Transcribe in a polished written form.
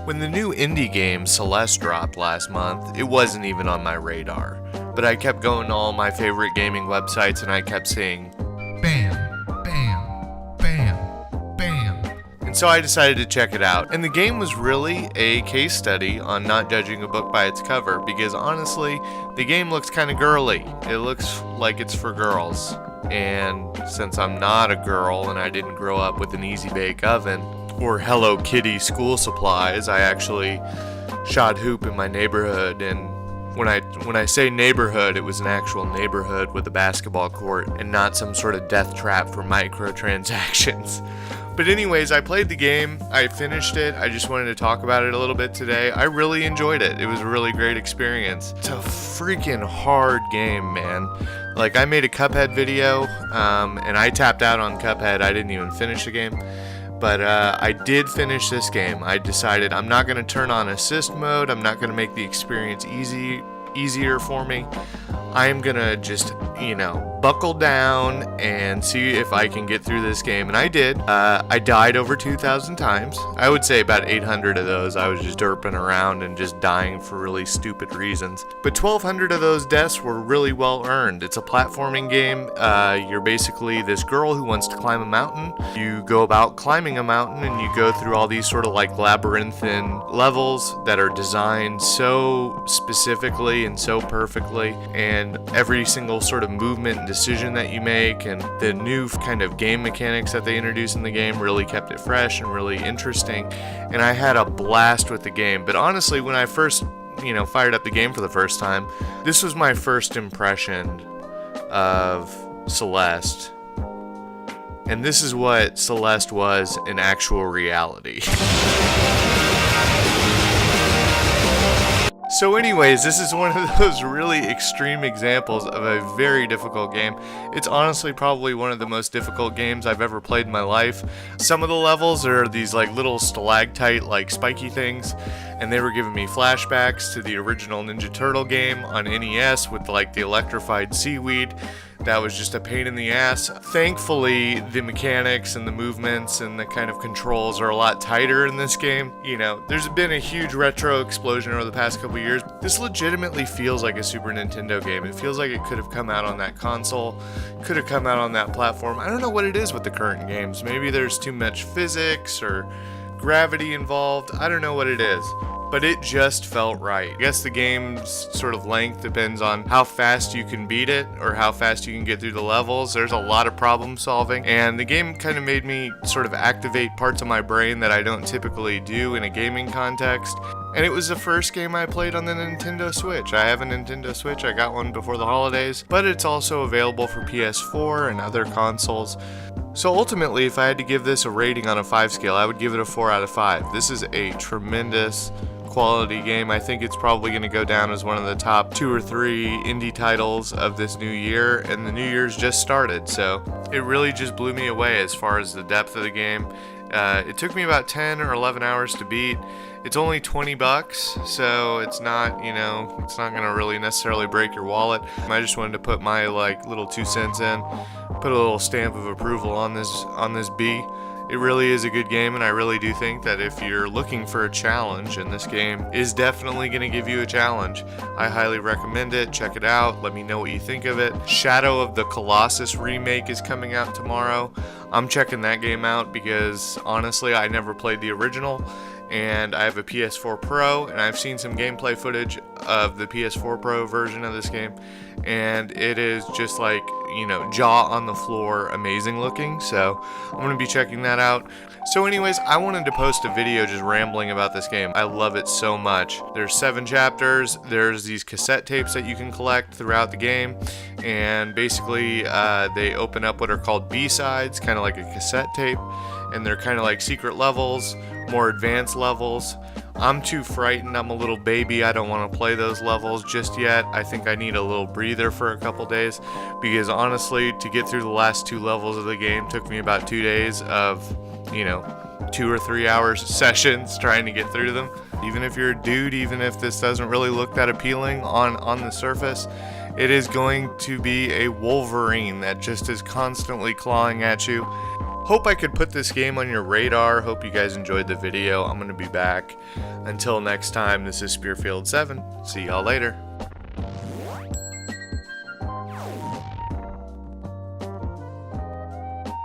When the new indie game Celeste dropped last month, it wasn't even on my radar. But I kept going to all my favorite gaming websites and I kept seeing bam, bam, bam, bam. And so I decided to check it out. And the game was really a case study on not judging a book by its cover, because honestly, the game looks kind of girly. It looks like it's for girls. And since I'm not a girl and I didn't grow up with an easy bake oven or Hello Kitty school supplies, I actually shot hoop in my neighborhood. And when I say neighborhood, it was an actual neighborhood with a basketball court and not some sort of death trap for microtransactions. But anyways, I played the game, I finished it, I just wanted to talk about it a little bit today. I really enjoyed it. It was a really great experience. It's a freaking hard game, man. Like, I made a Cuphead video, and I tapped out on Cuphead. I didn't even finish the game. But I did finish this game. I decided I'm not going to turn on assist mode. I'm not going to make the experience easier for me. I'm going to just, buckle down and see if I can get through this game. And I did. I died over 2,000 times. I would say about 800 of those I was just derping around and just dying for really stupid reasons. But 1,200 of those deaths were really well earned. It's a platforming game. You're basically this girl who wants to climb a mountain. You go about climbing a mountain and you go through all these sort of like labyrinthine levels that are designed so specifically and so perfectly. And every single sort of movement and decision that you make and the new kind of game mechanics that they introduced in the game really kept it fresh and really interesting. And I had a blast with the game. But honestly, when I first, fired up the game for the first time, this was my first impression of Celeste. And this is what Celeste was in actual reality. So anyways, this is one of those really extreme examples of a very difficult game. It's honestly probably one of the most difficult games I've ever played in my life. Some of the levels are these like little stalactite like spiky things, and they were giving me flashbacks to the original Ninja Turtle game on NES with like the electrified seaweed. That was just a pain in the ass. Thankfully, the mechanics and the movements and the kind of controls are a lot tighter in this game. There's been a huge retro explosion over the past couple years. This legitimately feels like a Super Nintendo game. It feels like it could have come out on that console, could have come out on that platform. I don't know what it is with the current games. Maybe there's too much physics or gravity involved. I don't know what it is. But it just felt right. I guess the game's sort of length depends on how fast you can beat it or how fast you can get through the levels. There's a lot of problem solving, and the game kind of made me sort of activate parts of my brain that I don't typically do in a gaming context. And it was the first game I played on the Nintendo Switch. I have a Nintendo Switch, I got one before the holidays, but it's also available for PS4 and other consoles. So ultimately, if I had to give this a rating on a 5 scale, I would give it a 4 out of 5. This is a tremendous quality game. I think it's probably going to go down as one of the top 2 or 3 indie titles of this new year, and the new year's just started, so it really just blew me away as far as the depth of the game. It took me about 10 or 11 hours to beat. It's only $20, so it's not, it's not going to really necessarily break your wallet. I just wanted to put my little 2 cents in, put a little stamp of approval on this B. It really is a good game, and I really do think that if you're looking for a challenge, and this game is definitely going to give you a challenge, I highly recommend it. Check it out. Let me know what you think of it. Shadow of the Colossus remake is coming out tomorrow. I'm checking that game out because, honestly, I never played the original, and I have a PS4 Pro, and I've seen some gameplay footage of the PS4 Pro version of this game, and it is just like, jaw on the floor amazing looking, so I'm going to be checking that out. So anyways, I wanted to post a video just rambling about this game. I love it so much. There's 7 chapters, there's these cassette tapes that you can collect throughout the game, and basically they open up what are called B-sides, kind of like a cassette tape, and they're kind of like secret levels, more advanced levels. I'm too frightened. I'm a little baby. I don't want to play those levels just yet. I think I need a little breather for a couple days, because honestly, to get through the last 2 levels of the game took me about 2 days of, 2 or 3 hours sessions trying to get through them. Even if you're a dude, even if this doesn't really look that appealing on the surface, it is going to be a Wolverine that just is constantly clawing at you. Hope I could put this game on your radar. Hope you guys enjoyed the video. I'm going to be back. Until next time, this is Spearfield7. See y'all later.